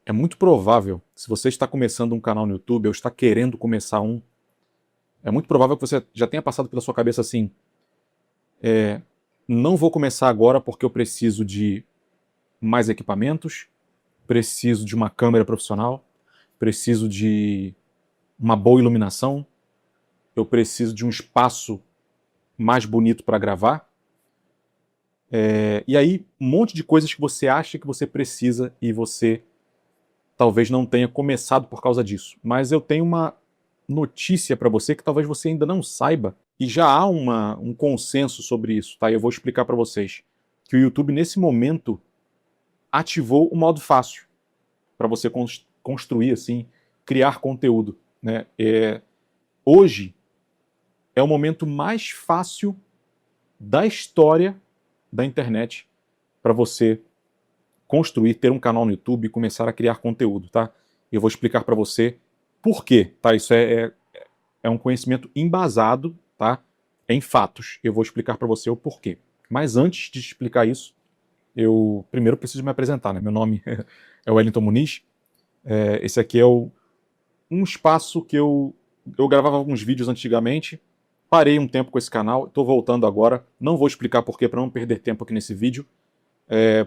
É muito provável, se você está começando um canal no YouTube ou está querendo começar um, é muito provável que você já tenha passado pela sua cabeça assim: não vou começar agora porque eu preciso de mais equipamentos, preciso de uma câmera profissional, preciso de uma boa iluminação, eu preciso de um espaço mais bonito para gravar. E aí, um monte de coisas que você acha que você precisa e você talvez não tenha começado por causa disso. Mas eu tenho uma notícia para você que talvez você ainda não saiba, e já há um consenso sobre isso, tá? Eu vou explicar para vocês que o YouTube, nesse momento, ativou o modo fácil para você construir, assim, criar conteúdo, né? Hoje é o momento mais fácil da história da internet para você construir, ter um canal no YouTube e começar a criar conteúdo, tá? Eu vou explicar para você por quê, tá? Isso é um conhecimento embasado, tá? Em fatos. Eu vou explicar para você o porquê. Mas antes de explicar isso, eu primeiro preciso me apresentar, né? Meu nome é Wellington Muniz. Esse aqui é um espaço que eu gravava alguns vídeos antigamente, parei um tempo com esse canal, estou voltando agora. Não vou explicar porquê para não perder tempo aqui nesse vídeo.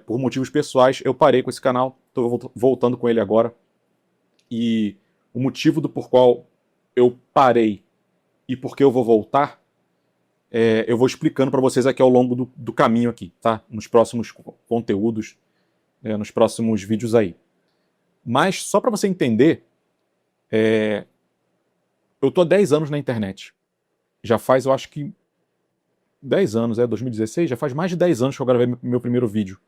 Por motivos pessoais, eu parei com esse canal, estou voltando com ele agora. E o motivo do por qual eu parei e por que eu vou voltar, eu vou explicando para vocês aqui ao longo do caminho aqui, tá? Nos próximos conteúdos, nos próximos vídeos aí. Mas só para você entender, eu tô há 10 anos na internet. Já faz, eu acho que 10 anos, 2016, já faz mais de 10 anos que eu gravei meu primeiro vídeo.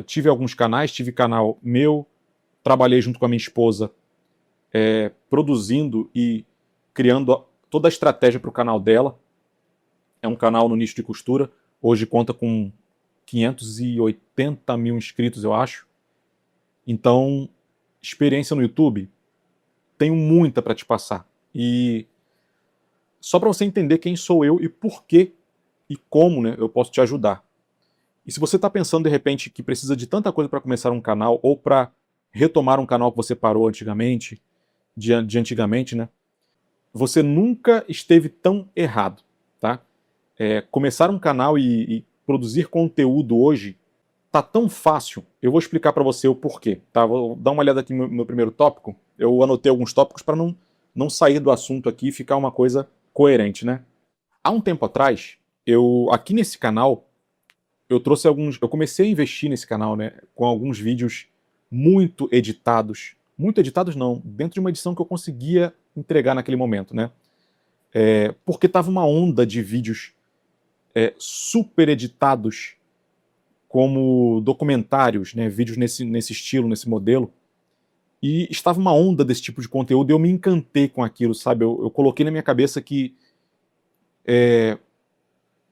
Tive alguns canais, tive canal meu, trabalhei junto com a minha esposa, produzindo e criando toda a estratégia para o canal dela. É um canal no nicho de costura, hoje conta com 580 mil inscritos, eu acho. Então, experiência no YouTube, tenho muita para te passar. E só para você entender quem sou eu e por que e como, né, eu posso te ajudar. E se você está pensando, de repente, que precisa de tanta coisa para começar um canal ou para retomar um canal que você parou antigamente, de antigamente, né, você nunca esteve tão errado, tá? Começar um canal e produzir conteúdo hoje tá tão fácil. Eu vou explicar para você o porquê, tá? Vou dar uma olhada aqui no meu primeiro tópico. Eu anotei alguns tópicos para não sair do assunto aqui e ficar uma coisa coerente, né? Há um tempo atrás, aqui nesse canal, eu comecei a investir nesse canal, né, com alguns vídeos muito editados. Muito editados não, dentro de uma edição que eu conseguia entregar naquele momento, né? Porque tava uma onda de vídeos super editados, como documentários, né, vídeos nesse estilo, nesse modelo, e estava uma onda desse tipo de conteúdo e eu me encantei com aquilo, sabe? Eu coloquei na minha cabeça que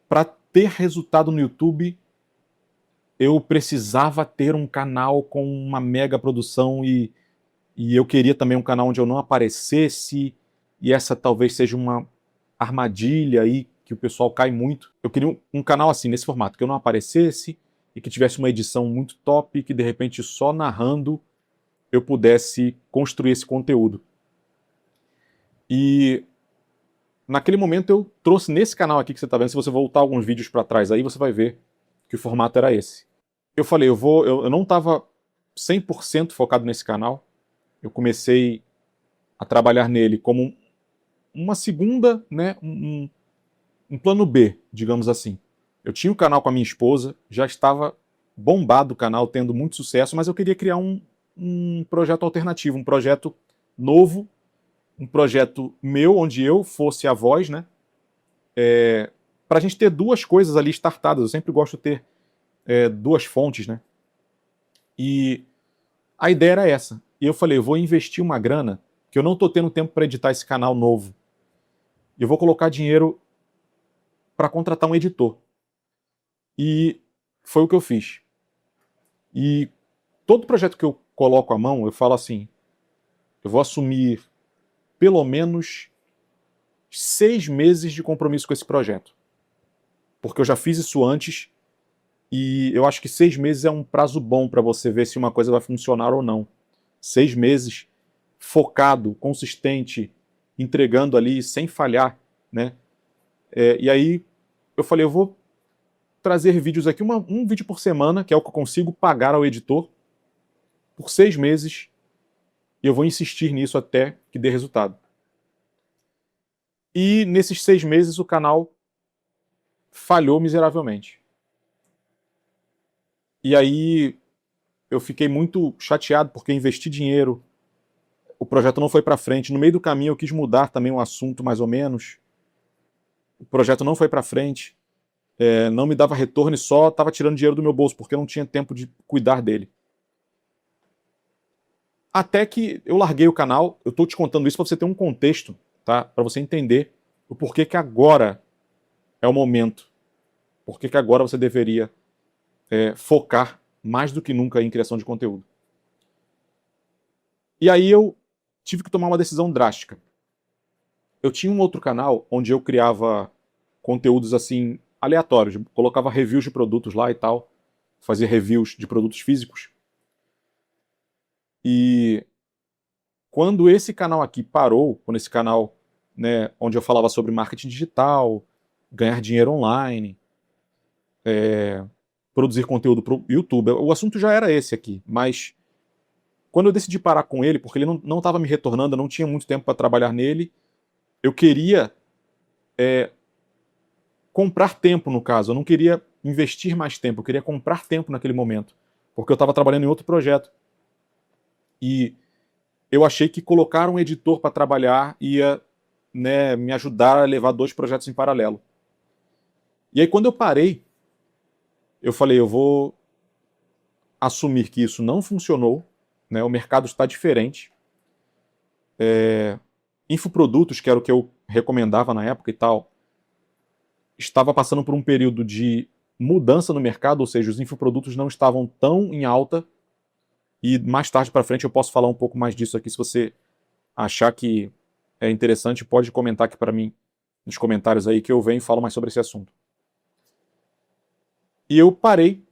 para ter resultado no YouTube, eu precisava ter um canal com uma mega produção e eu queria também um canal onde eu não aparecesse, e essa talvez seja uma armadilha aí que o pessoal cai muito. Eu queria um canal assim, nesse formato, que eu não aparecesse e que tivesse uma edição muito top, que de repente só narrando eu pudesse construir esse conteúdo. E naquele momento eu trouxe nesse canal aqui que você está vendo, se você voltar alguns vídeos para trás aí, você vai ver que o formato era esse. Eu falei, eu não estava 100% focado nesse canal, eu comecei a trabalhar nele como uma segunda, né, um plano B, digamos assim. Eu tinha o canal com a minha esposa, já estava bombado o canal, tendo muito sucesso, mas eu queria criar um projeto alternativo, um projeto novo, um projeto meu, onde eu fosse a voz, né? Para a gente ter duas coisas ali startadas. Eu sempre gosto de ter duas fontes, né? E a ideia era essa. E eu falei, eu vou investir uma grana, que eu não estou tendo tempo para editar esse canal novo. Eu vou colocar dinheiro para contratar um editor. E foi o que eu fiz. E todo projeto que eu coloco à mão, eu falo assim, eu vou assumir pelo menos 6 meses de compromisso com esse projeto. Porque eu já fiz isso antes E eu acho que 6 meses é um prazo bom para você ver se uma coisa vai funcionar ou não. 6 meses focado, consistente, entregando ali sem falhar, né? E aí eu falei, eu vou trazer vídeos aqui, um vídeo por semana, que é o que eu consigo pagar ao editor, por 6 meses, e eu vou insistir nisso até que dê resultado. E nesses 6 meses o canal falhou miseravelmente. E aí eu fiquei muito chateado porque investi dinheiro, o projeto não foi para frente. No meio do caminho eu quis mudar também o assunto mais ou menos. O projeto não foi para frente, não me dava retorno e só estava tirando dinheiro do meu bolso porque eu não tinha tempo de cuidar dele. Até que eu larguei o canal. Eu estou te contando isso para você ter um contexto, tá? Para você entender o porquê que agora é o momento. Porquê que agora você deveria focar mais do que nunca em criação de conteúdo. E aí eu tive que tomar uma decisão drástica. Eu tinha um outro canal onde eu criava conteúdos assim aleatórios, colocava reviews de produtos lá e tal, fazia reviews de produtos físicos. E quando esse canal aqui parou, quando esse canal, né, onde eu falava sobre marketing digital, ganhar dinheiro online, produzir conteúdo para o YouTube, o assunto já era esse aqui, mas quando eu decidi parar com ele, porque ele não estava me retornando, eu não tinha muito tempo para trabalhar nele, eu queria comprar tempo, no caso. Eu não queria investir mais tempo, eu queria comprar tempo naquele momento, porque eu estava trabalhando em outro projeto. E eu achei que colocar um editor para trabalhar ia, né, me ajudar a levar 2 projetos em paralelo. E aí quando eu parei, eu falei, eu vou assumir que isso não funcionou, né, o mercado está diferente. Infoprodutos, que era o que eu recomendava na época e tal, estava passando por um período de mudança no mercado, ou seja, os infoprodutos não estavam tão em alta, e mais tarde para frente eu posso falar um pouco mais disso aqui, se você achar que é interessante, pode comentar aqui para mim nos comentários aí que eu venho e falo mais sobre esse assunto. E eu parei,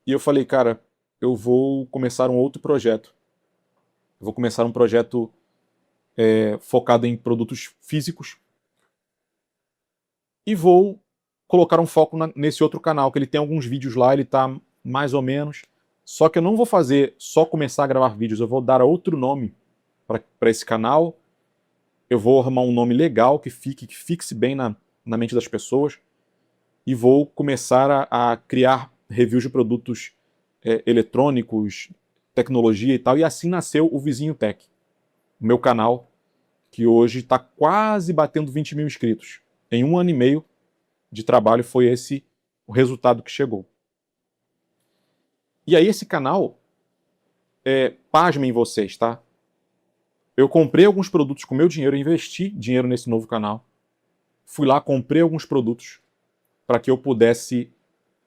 e eu falei, cara, eu vou começar um outro projeto. Eu vou começar um projeto focado em produtos físicos, e vou colocar um foco nesse outro canal, que ele tem alguns vídeos lá, ele tá mais ou menos. Só que eu não vou fazer só começar a gravar vídeos, eu vou dar outro nome para esse canal. Eu vou arrumar um nome legal que fixe bem na mente das pessoas. E vou começar a criar reviews de produtos eletrônicos, tecnologia e tal. E assim nasceu o Vizinho Tech, o meu canal, que hoje está quase batendo 20 mil inscritos. Em 1 ano e meio de trabalho foi esse o resultado que chegou. E aí esse canal, pasmem vocês, tá? Eu comprei alguns produtos com meu dinheiro, investi dinheiro nesse novo canal. Fui lá, comprei alguns produtos para que eu pudesse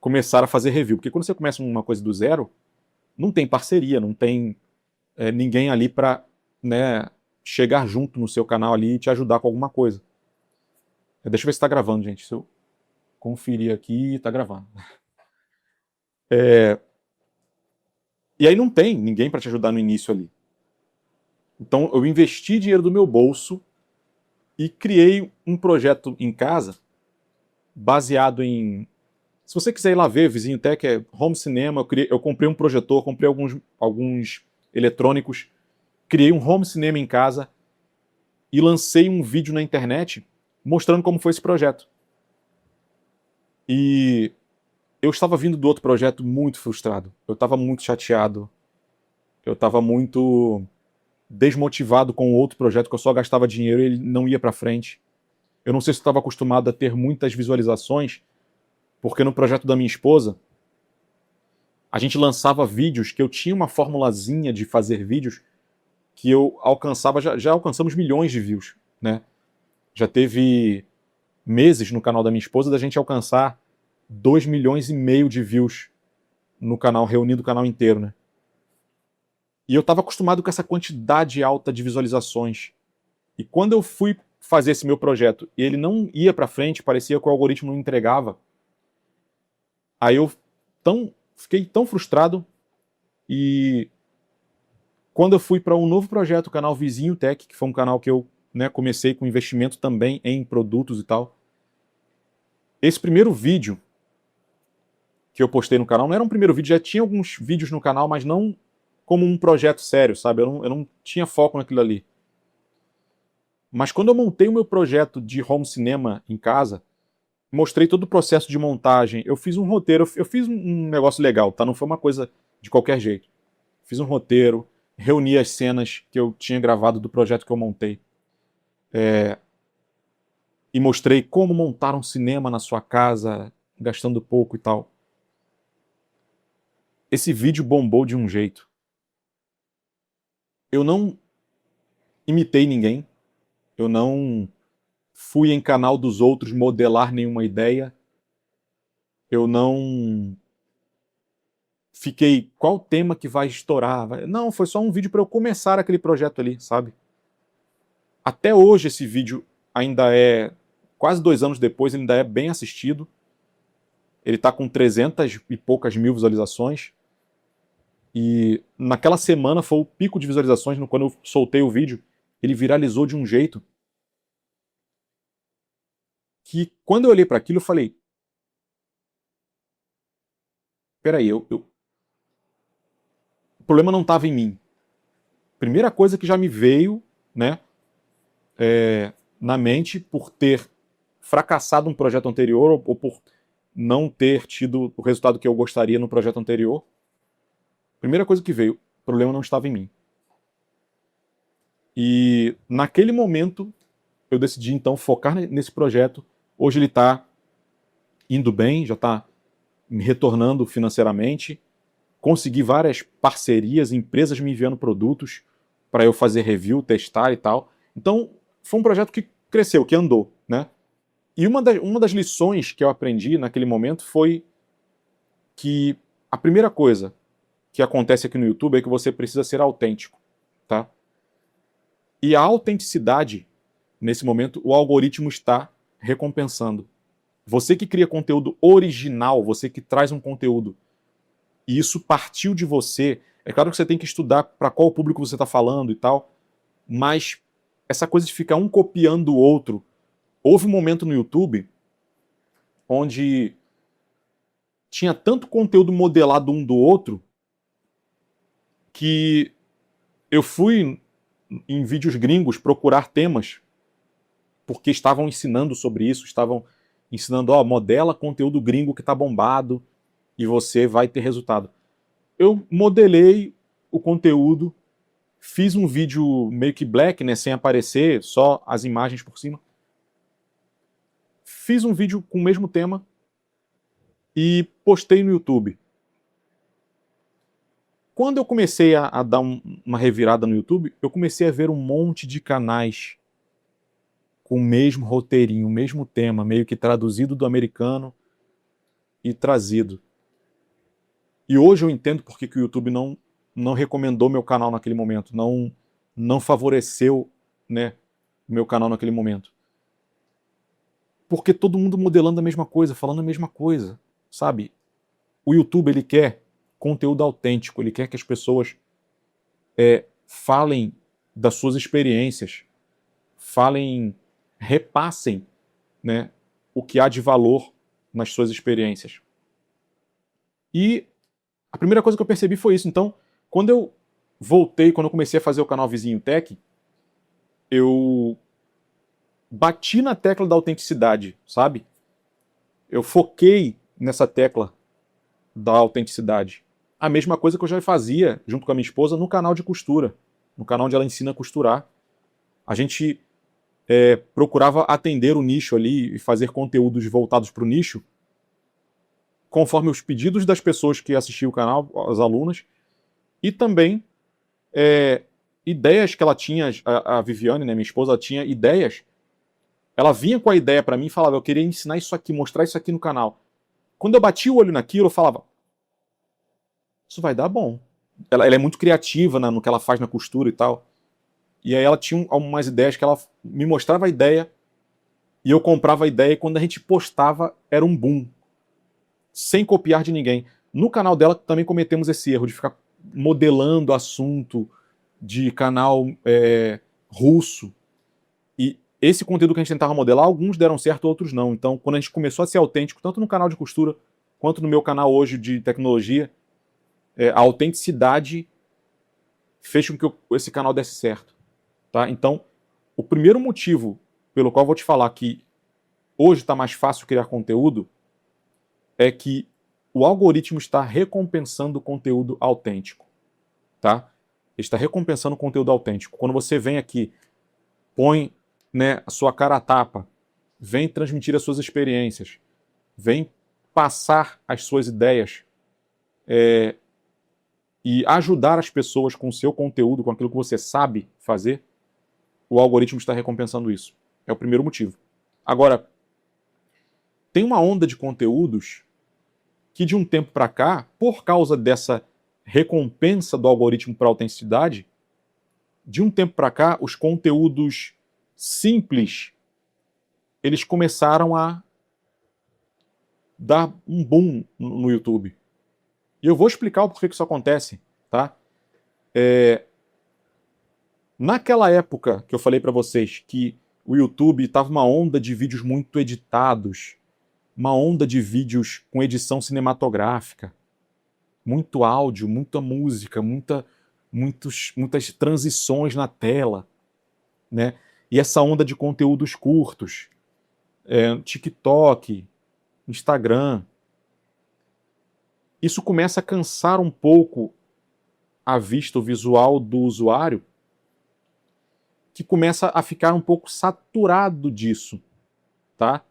começar a fazer review. Porque quando você começa uma coisa do zero, não tem parceria, não tem ninguém ali para, né, chegar junto no seu canal ali e te ajudar com alguma coisa. Deixa eu ver se está gravando, gente. Se eu conferir aqui, está gravando. E aí não tem ninguém para te ajudar no início ali. Então eu investi dinheiro do meu bolso e criei um projeto em casa baseado em... Se você quiser ir lá ver, Vizinho Tech é home cinema, eu comprei um projetor, comprei alguns eletrônicos, criei um home cinema em casa e lancei um vídeo na internet mostrando como foi esse projeto. E eu estava vindo do outro projeto muito frustrado, eu estava muito chateado, eu estava muito desmotivado com o outro projeto, que eu só gastava dinheiro e ele não ia para frente. Eu não sei se eu estava acostumado a ter muitas visualizações, porque no projeto da minha esposa, a gente lançava vídeos que eu tinha uma formulazinha de fazer vídeos que eu alcançava, já alcançamos milhões de views, né? Já teve meses no canal da minha esposa da gente alcançar 2,5 milhões de views no canal, reunindo o canal inteiro, né? E eu estava acostumado com essa quantidade alta de visualizações. E quando eu fui fazer esse meu projeto e ele não ia para frente, parecia que o algoritmo não entregava, aí eu fiquei tão frustrado, e quando eu fui para um novo projeto, o canal Vizinho Tech, que foi um canal que eu, né, comecei com investimento também em produtos e tal. Esse primeiro vídeo que eu postei no canal, não era um primeiro vídeo, já tinha alguns vídeos no canal, mas não como um projeto sério, sabe? Eu não tinha foco naquilo ali. Mas quando eu montei o meu projeto de home cinema em casa, mostrei todo o processo de montagem, eu fiz um roteiro, eu fiz um negócio legal, tá? Não foi uma coisa de qualquer jeito. Fiz um roteiro, reuni as cenas que eu tinha gravado do projeto que eu montei. E mostrei como montar um cinema na sua casa, gastando pouco e tal. Esse vídeo bombou de um jeito. Eu não imitei ninguém, eu não fui em canal dos outros modelar nenhuma ideia, eu não fiquei, qual tema que vai estourar? Não, foi só um vídeo para eu começar aquele projeto ali, sabe? Até hoje esse vídeo ainda é, quase 2 anos depois, ele ainda é bem assistido. Ele tá com 300 e poucas mil visualizações. E naquela semana foi o pico de visualizações, quando eu soltei o vídeo, ele viralizou de um jeito que, quando eu olhei para aquilo, eu falei: peraí, o problema não estava em mim. Primeira coisa que já me veio, né, na mente, por ter fracassado um projeto anterior, ou por não ter tido o resultado que eu gostaria no projeto anterior. Primeira coisa que veio, o problema não estava em mim. E naquele momento eu decidi então focar nesse projeto. Hoje ele está indo bem, já está me retornando financeiramente. Consegui várias parcerias, empresas me enviando produtos para eu fazer review, testar e tal. Então foi um projeto que cresceu, que andou, né? E uma das lições que eu aprendi naquele momento foi que a primeira coisa que acontece aqui no YouTube é que você precisa ser autêntico, tá? E a autenticidade, nesse momento, o algoritmo está recompensando. Você que cria conteúdo original, você que traz um conteúdo, e isso partiu de você, é claro que você tem que estudar para qual público você está falando e tal, mas essa coisa de ficar um copiando o outro, houve um momento no YouTube onde tinha tanto conteúdo modelado um do outro que eu fui em vídeos gringos procurar temas porque estavam ensinando sobre isso, estavam ensinando, ó, modela conteúdo gringo que tá bombado e você vai ter resultado. Eu modelei o conteúdo, fiz um vídeo meio que black, né, sem aparecer, só as imagens por cima. Fiz um vídeo com o mesmo tema e postei no YouTube. Quando eu comecei a dar uma revirada no YouTube, eu comecei a ver um monte de canais com o mesmo roteirinho, o mesmo tema, meio que traduzido do americano e trazido. E hoje eu entendo porque que o YouTube não recomendou meu canal naquele momento, não favoreceu, né, meu canal naquele momento. Porque todo mundo modelando a mesma coisa, falando a mesma coisa, sabe? O YouTube, ele quer conteúdo autêntico, ele quer que as pessoas falem das suas experiências, repassem, né, o que há de valor nas suas experiências. E a primeira coisa que eu percebi foi isso. Então, quando eu comecei a fazer o canal Vizinho Tech, eu bati na tecla da autenticidade, sabe? Eu foquei nessa tecla da autenticidade. A mesma coisa que eu já fazia, junto com a minha esposa, no canal de costura, no canal onde ela ensina a costurar. A gente procurava atender o nicho ali e fazer conteúdos voltados para o nicho, conforme os pedidos das pessoas que assistiam o canal, as alunas, e também ideias que ela tinha, a Viviane, né, minha esposa, ela tinha ideias. Ela vinha com a ideia para mim e falava: eu queria ensinar isso aqui, mostrar isso aqui no canal. Quando eu bati o olho naquilo, eu falava: isso vai dar bom. Ela é muito criativa no que ela faz na costura e tal. E aí ela tinha algumas ideias que ela me mostrava a ideia e eu comprava a ideia, e quando a gente postava era um boom. Sem copiar de ninguém. No canal dela também cometemos esse erro de ficar modelando assunto de canal russo. E esse conteúdo que a gente tentava modelar, alguns deram certo, outros não. Então, quando a gente começou a ser autêntico, tanto no canal de costura quanto no meu canal hoje de tecnologia, a autenticidade fez com que esse canal desse certo. Tá? Então, o primeiro motivo pelo qual eu vou te falar que hoje está mais fácil criar conteúdo é que o algoritmo está recompensando o conteúdo autêntico. Tá? Ele está recompensando o conteúdo autêntico. Quando você vem aqui, põe, né, a sua cara a tapa, vem transmitir as suas experiências, vem passar as suas ideias e ajudar as pessoas com o seu conteúdo, com aquilo que você sabe fazer, o algoritmo está recompensando isso. É o primeiro motivo. Agora, tem uma onda de conteúdos que de um tempo para cá, por causa dessa recompensa do algoritmo para autenticidade, de um tempo para cá, os conteúdos simples, eles começaram a dar um boom no YouTube. E eu vou explicar o porquê que isso acontece, tá? Naquela época que eu falei para vocês que o YouTube estava uma onda de vídeos muito editados, uma onda de vídeos com edição cinematográfica, muito áudio, muita música, muitas transições na tela, né? E essa onda de conteúdos curtos, TikTok, Instagram, isso começa a cansar um pouco a vista, o visual do usuário, que começa a ficar um pouco saturado disso, tá?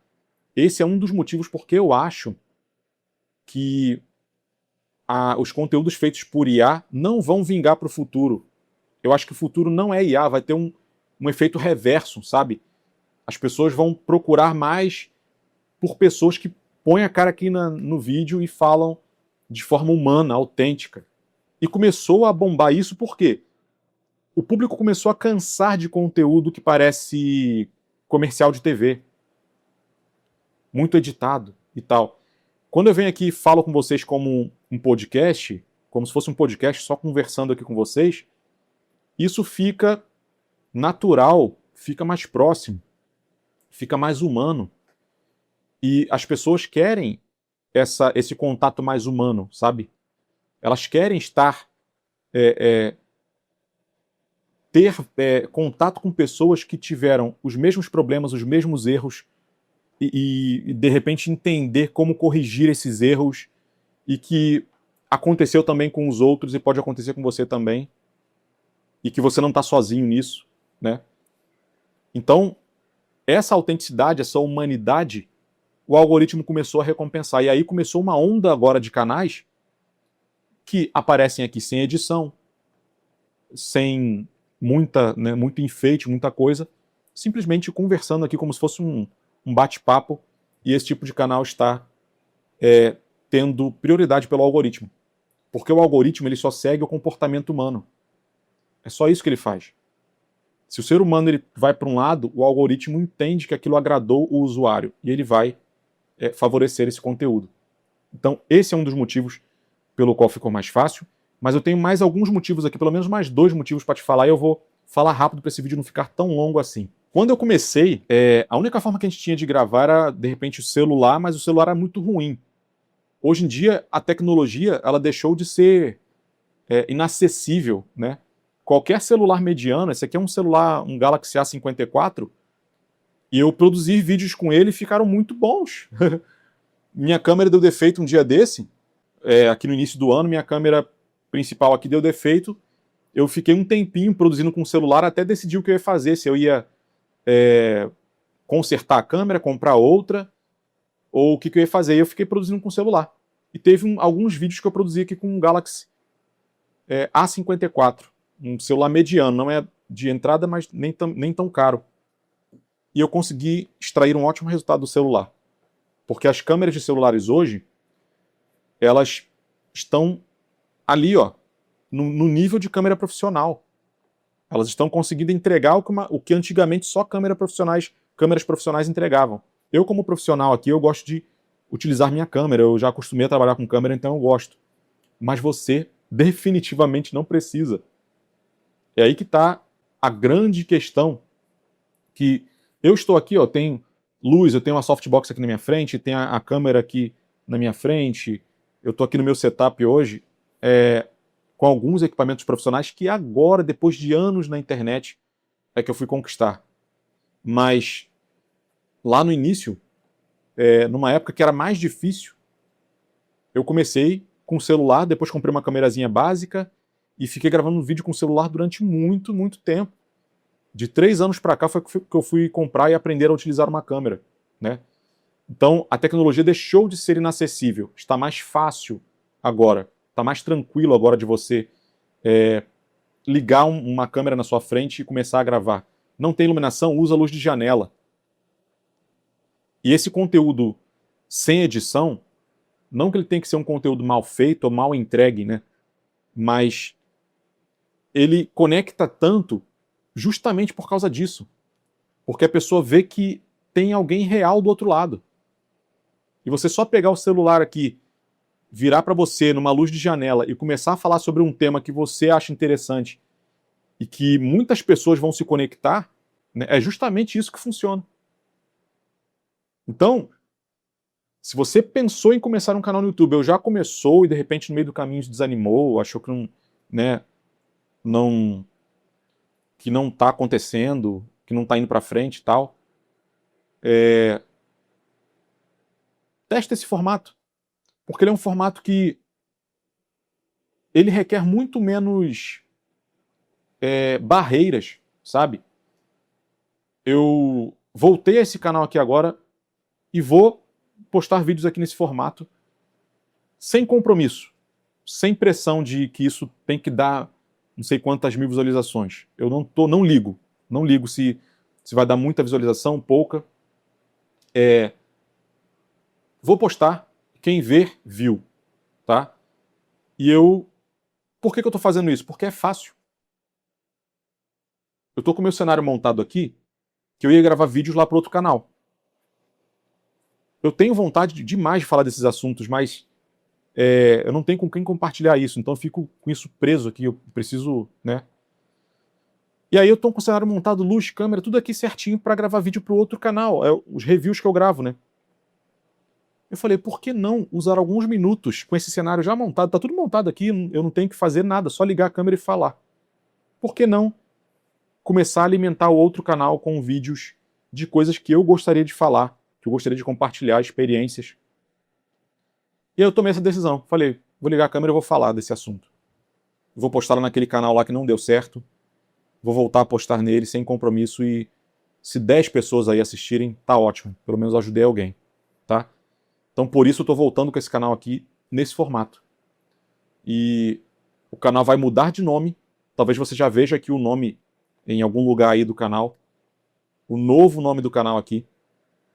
Esse é um dos motivos porque eu acho que os conteúdos feitos por IA não vão vingar para o futuro. Eu acho que o futuro não é IA, vai ter um efeito reverso, sabe? As pessoas vão procurar mais por pessoas que põem a cara aqui no vídeo e falam de forma humana, autêntica. E começou a bombar isso por quê? O público começou a cansar de conteúdo que parece comercial de TV. Muito editado e tal. Quando eu venho aqui e falo com vocês como um podcast, como se fosse um podcast só conversando aqui com vocês, isso fica natural, fica mais próximo, fica mais humano. E as pessoas querem esse contato mais humano, sabe? Elas querem estar ter contato com pessoas que tiveram os mesmos problemas, os mesmos erros, e de repente entender como corrigir esses erros, e que aconteceu também com os outros e pode acontecer com você também, e que você não está sozinho nisso, né? Então, essa autenticidade, essa humanidade, o algoritmo começou a recompensar. E aí começou uma onda agora de canais que aparecem aqui sem edição, sem muito enfeite, muita coisa, simplesmente conversando aqui como se fosse um bate-papo, e esse tipo de canal está tendo prioridade pelo algoritmo. Porque o algoritmo ele só segue o comportamento humano. É só isso que ele faz. Se o ser humano ele vai para um lado, o algoritmo entende que aquilo agradou o usuário e ele vai favorecer esse conteúdo. Então, esse é um dos motivos pelo qual ficou mais fácil, mas eu tenho mais alguns motivos aqui, pelo menos mais 2 motivos para te falar, e eu vou falar rápido para esse vídeo não ficar tão longo assim. Quando eu comecei, a única forma que a gente tinha de gravar era, de repente, o celular, mas o celular era muito ruim. Hoje em dia, a tecnologia ela deixou de ser inacessível, né? Qualquer celular mediano, esse aqui é um celular, um Galaxy A54, e eu produzi vídeos com ele e ficaram muito bons. Minha câmera deu defeito um dia desse, aqui no início do ano, minha câmera principal aqui deu defeito, eu fiquei um tempinho produzindo com o celular até decidir o que eu ia fazer, se eu ia consertar a câmera, comprar outra, ou o que eu ia fazer. E eu fiquei produzindo com o celular. E teve alguns vídeos que eu produzi aqui com um Galaxy A54, um celular mediano, não é de entrada, mas nem tão caro. E eu consegui extrair um ótimo resultado do celular. Porque as câmeras de celulares hoje, elas estão ali, ó, no nível de câmera profissional. Elas estão conseguindo entregar o que antigamente só câmeras profissionais entregavam. Eu, como profissional aqui, eu gosto de utilizar minha câmera, eu já acostumei a trabalhar com câmera, então eu gosto. Mas você definitivamente não precisa. É aí que está a grande questão, que eu estou aqui, ó, tenho luz, eu tenho uma softbox aqui na minha frente, tem a câmera aqui na minha frente, eu estou aqui no meu setup hoje, com alguns equipamentos profissionais que agora, depois de anos na internet, é que eu fui conquistar. Mas lá no início, numa época que era mais difícil, eu comecei com o celular, depois comprei uma câmerazinha básica e fiquei gravando vídeo com o celular durante muito, muito tempo. De 3 anos para cá foi que eu fui comprar e aprender a utilizar uma câmera, né? Então a tecnologia deixou de ser inacessível, está mais fácil agora, está mais tranquilo agora de você ligar uma câmera na sua frente e começar a gravar. Não tem iluminação, usa luz de janela. E esse conteúdo sem edição, não que ele tenha que ser um conteúdo mal feito ou mal entregue, né? Mas ele conecta tanto justamente por causa disso. Porque a pessoa vê que tem alguém real do outro lado. E você só pegar o celular aqui, virar para você numa luz de janela e começar a falar sobre um tema que você acha interessante e que muitas pessoas vão se conectar, né, é justamente isso que funciona. Então, se você pensou em começar um canal no YouTube, ou já começou e de repente no meio do caminho se desanimou, achou que que não está acontecendo, que não está indo para frente e tal, testa esse formato, porque ele é um formato que ele requer muito menos barreiras, sabe? Eu voltei a esse canal aqui agora e vou postar vídeos aqui nesse formato sem compromisso, sem pressão de que isso tem que dar não sei quantas mil visualizações. Eu não ligo se vai dar muita visualização, pouca. Vou postar, quem ver, viu, tá? E por que eu tô fazendo isso? Porque é fácil. Eu tô com o meu cenário montado aqui, que eu ia gravar vídeos lá para outro canal. Eu tenho vontade demais de falar desses assuntos, mas eu não tenho com quem compartilhar isso, então eu fico com isso preso aqui, eu preciso, né? E aí eu tô com o cenário montado, luz, câmera, tudo aqui certinho para gravar vídeo para o outro canal, os reviews que eu gravo, né? Eu falei, por que não usar alguns minutos com esse cenário já montado? Tá tudo montado aqui, eu não tenho que fazer nada, só ligar a câmera e falar. Por que não começar a alimentar o outro canal com vídeos de coisas que eu gostaria de falar, que eu gostaria de compartilhar experiências? E aí eu tomei essa decisão. Falei, vou ligar a câmera e vou falar desse assunto. Vou postar lá naquele canal lá que não deu certo, vou voltar a postar nele sem compromisso e se 10 pessoas aí assistirem, tá ótimo. Pelo menos ajudei alguém, tá? Então por isso eu tô voltando com esse canal aqui nesse formato. E o canal vai mudar de nome. Talvez você já veja aqui o nome em algum lugar aí do canal. O novo nome do canal aqui.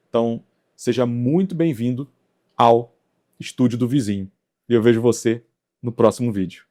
Então seja muito bem-vindo ao Estúdio do Vizinho. E eu vejo você no próximo vídeo.